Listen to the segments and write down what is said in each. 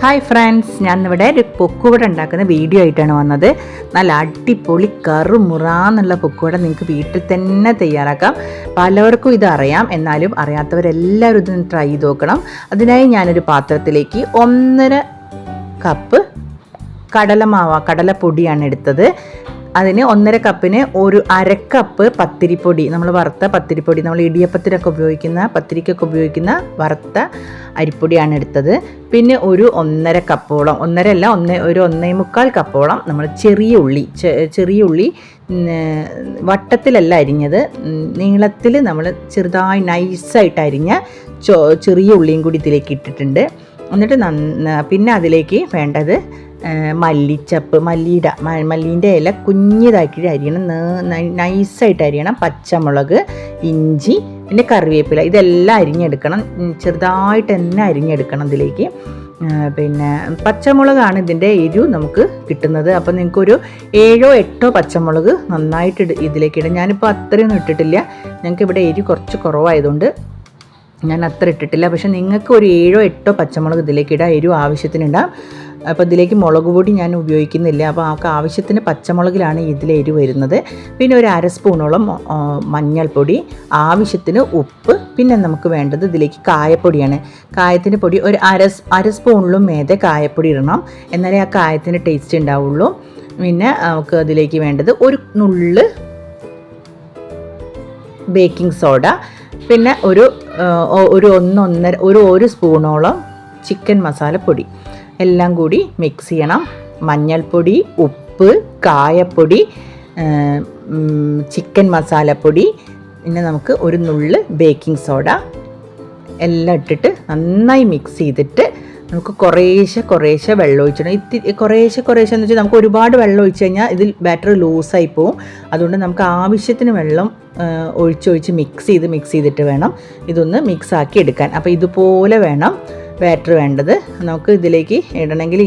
Hi friends, ഞാനിവിടെ ഒരു പൊക്കുവട ഉണ്ടാക്കുന്ന വീഡിയോ ആയിട്ടാണ് വന്നത്. നല്ല അടിപൊളി കറുമുറാന്നുള്ള പൊക്കുവട നിങ്ങൾക്ക് വീട്ടിൽ തന്നെ തയ്യാറാക്കാം. പലവർക്കും ഇത് അറിയാം, എന്നാലും അറിയാത്തവരെല്ലാവരും ഇതൊന്ന് ട്രൈ ചെയ്ത് നോക്കണം. അതിനായി ഞാനൊരു പാത്രത്തിലേക്ക് 1.5 കപ്പ് കടലപ്പൊടിയാണ് എടുത്തത്. അതിന് 1.5 കപ്പിന് ഒരു 1/2 കപ്പ് പത്തിരിപ്പൊടി, നമ്മൾ വറുത്ത പത്തിരിപ്പൊടി, നമ്മൾ ഇടിയപ്പത്തിനൊക്കെ ഉപയോഗിക്കുന്ന, പത്തിരിക്കൊക്കെ ഉപയോഗിക്കുന്ന വറുത്ത അരിപ്പൊടിയാണ് എടുത്തത്. പിന്നെ ഒരു 1.5 കപ്പോളം, 1.5 അല്ല, ഒരു 1.25 കപ്പോളം നമ്മൾ ചെറിയ ഉള്ളി വട്ടത്തിലല്ല അരിഞ്ഞത്, നീളത്തിൽ നമ്മൾ ചെറുതായി നൈസായിട്ട് അരിഞ്ഞ ചെറിയ ഉള്ളിയും കൂടി ഇതിലേക്ക് ഇട്ടിട്ടുണ്ട്. എന്നിട്ട് പിന്നെ അതിലേക്ക് വേണ്ടത് മല്ലിച്ചപ്പ്, മല്ലീൻ്റെ ഇല കുഞ്ഞിതാക്കി അരിയണം, നൈസായിട്ട് അരിയണം, പച്ചമുളക്, ഇഞ്ചി, പിന്നെ കറിവേപ്പില, ഇതെല്ലാം അരിഞ്ഞെടുക്കണം, ചെറുതായിട്ട് തന്നെ അരിഞ്ഞെടുക്കണം ഇതിലേക്ക്. പിന്നെ പച്ചമുളകാണ് ഇതിൻ്റെ എരിവ് നമുക്ക് കിട്ടുന്നത്. അപ്പോൾ നിങ്ങൾക്കൊരു 7-8 പച്ചമുളക് നന്നായിട്ട് ഇതിലേക്ക് ഇടാം. ഞാനിപ്പോൾ അത്രയൊന്നും ഇട്ടിട്ടില്ല, ഞങ്ങൾക്ക് ഇവിടെ എരിവ് കുറച്ച് കുറവായതുകൊണ്ട് ഞാൻ അത്ര ഇട്ടിട്ടില്ല. പക്ഷേ നിങ്ങൾക്ക് ഒരു 7-8 പച്ചമുളക് ഇതിലേക്ക് ഇടാം, എരിവ് ആവശ്യത്തിനുണ്ടാകും. അപ്പോൾ ഇതിലേക്ക് മുളക് പൊടി ഞാൻ ഉപയോഗിക്കുന്നില്ല, അപ്പോൾ ആ ആവശ്യത്തിന് പച്ചമുളകിലാണ് ഇതിൽ എരിവ് വരുന്നത്. പിന്നെ ഒരു 1/2 സ്പൂണോളം മഞ്ഞൾപ്പൊടി, ആവശ്യത്തിന് ഉപ്പ്, പിന്നെ നമുക്ക് വേണ്ടത് ഇതിലേക്ക് കായപ്പൊടിയാണ്. കായത്തിൻ്റെ പൊടി ഒരു അര സ്പൂണിലും മേതെ കായപ്പൊടി ഇടണം, എന്നാലേ ആ കായത്തിൻ്റെ ടേസ്റ്റ് ഉണ്ടാവുള്ളൂ. പിന്നെ നമുക്ക് അതിലേക്ക് വേണ്ടത് ഒരു നുള്ള് ബേക്കിംഗ് സോഡ, പിന്നെ ഒരു സ്പൂണോളം ചിക്കൻ മസാലപ്പൊടി, എല്ലാം കൂടി മിക്സ് ചെയ്യണം. മഞ്ഞൾപ്പൊടി, ഉപ്പ്, കായപ്പൊടി, ചിക്കൻ മസാലപ്പൊടി, പിന്നെ നമുക്ക് ഒരു നുള്ള് ബേക്കിംഗ് സോഡ എല്ലാം ഇട്ടിട്ട് നന്നായി മിക്സ് ചെയ്തിട്ട് നമുക്ക് കുറേശ്ശെ വെള്ളം ഒഴിച്ചിടണം. കുറേശ്ശെ എന്ന് വെച്ചാൽ നമുക്ക് ഒരുപാട് വെള്ളം ഒഴിച്ച് കഴിഞ്ഞാൽ ഇതിൽ ബാറ്റർ ലൂസായി പോവും. അതുകൊണ്ട് നമുക്ക് ആവശ്യത്തിന് വെള്ളം ഒഴിച്ച് മിക്സ് ചെയ്തിട്ട് വേണം ഇതൊന്ന് മിക്സാക്കി എടുക്കാൻ. അപ്പോൾ ഇതുപോലെ വേണം ബാറ്റർ വേണ്ടത്. നമുക്ക് ഇതിലേക്ക് ഇടണമെങ്കിൽ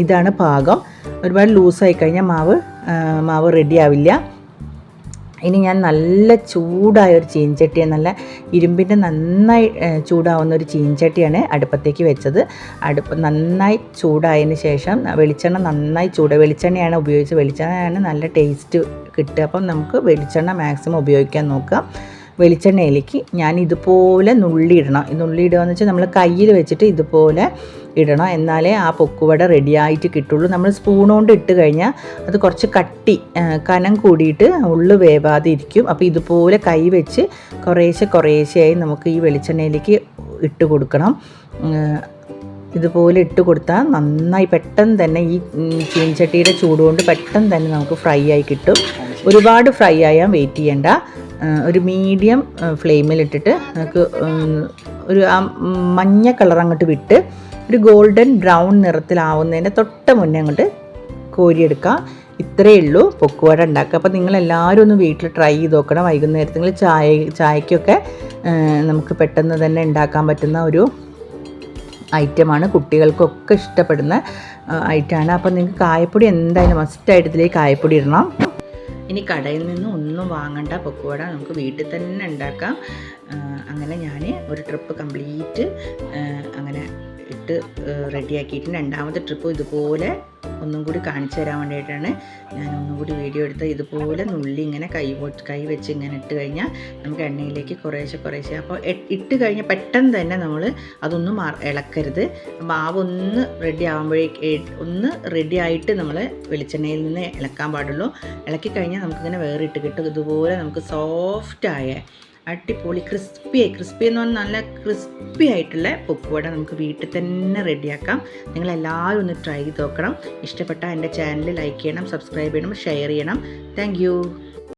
ഇതാണ് പാകം. ഒരുപാട് ലൂസായി കഴിഞ്ഞാൽ മാവ് റെഡി ആവില്ല. ഇനി ഞാൻ നല്ല ചൂടായ ഒരു ചീനച്ചട്ടിയാണ്, നല്ല ഇരുമ്പിൻ്റെ നന്നായി ചൂടാവുന്ന ഒരു ചീനച്ചട്ടിയാണ് അടുപ്പത്തേക്ക് വെച്ചത്. അടുപ്പ് നന്നായി ചൂടായതിന് ശേഷം വെളിച്ചെണ്ണ നന്നായി വെളിച്ചെണ്ണയാണ് ഉപയോഗിച്ചത്. വെളിച്ചെണ്ണയാണ് നല്ല ടേസ്റ്റ് കിട്ടുക. അപ്പം നമുക്ക് വെളിച്ചെണ്ണ മാക്സിമം ഉപയോഗിക്കാൻ നോക്കാം. വെളിച്ചെണ്ണയിലേക്ക് ഞാൻ ഇതുപോലെ നുള്ളിയിടണം. നുള്ളിയിടുകയെന്ന് വെച്ചാൽ നമ്മൾ കയ്യിൽ വെച്ചിട്ട് ഇതുപോലെ ഇടണം, എന്നാലേ ആ പൊക്കുവട റെഡിയായിട്ട് കിട്ടുള്ളൂ. നമ്മൾ സ്പൂൺ കൊണ്ട് ഇട്ട് കഴിഞ്ഞാൽ അത് കുറച്ച് കനം കൂടിയിട്ട് ഉള്ളു വേവാതെ ഇരിക്കും. അപ്പോൾ ഇതുപോലെ കൈ വെച്ച് കുറേശ്ശെയായി നമുക്ക് ഈ വെളിച്ചെണ്ണയിലേക്ക് ഇട്ട് കൊടുക്കണം. ഇതുപോലെ ഇട്ട് കൊടുത്താൽ നന്നായി പെട്ടെന്ന് തന്നെ ഈ ചീനച്ചട്ടിയുടെ ചൂടുകൊണ്ട് പെട്ടെന്ന് തന്നെ നമുക്ക് ഫ്രൈ ആയി കിട്ടും. ഒരുപാട് ഫ്രൈ ആയാൽ വെയിറ്റ് ചെയ്യേണ്ട. ഒരു മീഡിയം ഫ്ലെയിമിലിട്ടിട്ട് നമുക്ക് ഒരു മഞ്ഞ കളർ അങ്ങോട്ട് വിട്ട് ഒരു ഗോൾഡൻ ബ്രൗൺ നിറത്തിലാവുന്നതിൻ്റെ തൊട്ട് മുന്നേ അങ്ങോട്ട് കോരിയെടുക്കുക. ഇത്രയേ ഉള്ളൂ പൊക്കുവട ഉണ്ടാക്കുക. അപ്പോൾ നിങ്ങളെല്ലാവരും ഒന്ന് വീട്ടിൽ ട്രൈ ചെയ്ത് നോക്കണം. വൈകുന്നേരത്തിൽ ചായക്കൊക്കെ നമുക്ക് പെട്ടെന്ന് തന്നെ ഉണ്ടാക്കാൻ പറ്റുന്ന ഒരു ഐറ്റമാണ്. കുട്ടികൾക്കൊക്കെ ഇഷ്ടപ്പെടുന്ന ഐറ്റമാണ്. അപ്പോൾ നിങ്ങൾക്ക് കായപ്പൊടി എന്തായാലും മസ്റ്റായിട്ട് ഇതിലേക്ക് കായപ്പൊടി ഇടണം. ഇനി കടയിൽ നിന്ന് ഒന്നും വാങ്ങണ്ട, പൊക്കുവട നമുക്ക് വീട്ടിൽ തന്നെ ഉണ്ടാക്കാം. അങ്ങനെ ഞാൻ ഒരു ട്രിപ്പ് കംപ്ലീറ്റ് അങ്ങനെ ഇട്ട് റെഡിയാക്കിയിട്ട് രണ്ടാമത്തെ ട്രിപ്പ് ഇതുപോലെ ഒന്നും കൂടി കാണിച്ചു തരാൻ വേണ്ടിയിട്ടാണ് ഞാൻ ഒന്നും കൂടി വീഡിയോ എടുത്ത്. ഇതുപോലെ നുള്ളി ഇങ്ങനെ കൈ വെച്ച് ഇങ്ങനെ ഇട്ട് കഴിഞ്ഞാൽ നമുക്ക് എണ്ണയിലേക്ക് കുറേശ്ശെ അപ്പോൾ ഇട്ട് കഴിഞ്ഞാൽ പെട്ടെന്ന് തന്നെ നമ്മൾ അതൊന്നും ഇളക്കരുത്. മാവ് ഒന്ന് റെഡി ആയിട്ട് നമ്മൾ വെളിച്ചെണ്ണയിൽ നിന്ന് ഇളക്കാൻ പാടുള്ളൂ. ഇളക്കി കഴിഞ്ഞാൽ നമുക്കിങ്ങനെ വേറെ ഇട്ട് കിട്ടും. ഇതുപോലെ നമുക്ക് സോഫ്റ്റായ അടിപൊളി ക്രിസ്പി എന്ന് പറഞ്ഞാൽ നല്ല ക്രിസ്പി ആയിട്ടുള്ള പൊക്കുവട നമുക്ക് വീട്ടിൽ തന്നെ റെഡിയാക്കാം. നിങ്ങളെല്ലാവരും ഒന്ന് ട്രൈ ചെയ്ത് നോക്കണം. ഇഷ്ടപ്പെട്ടാൽ എൻ്റെ ചാനൽ ലൈക്ക് ചെയ്യണം, സബ്സ്ക്രൈബ് ചെയ്യണം, ഷെയർ ചെയ്യണം. താങ്ക്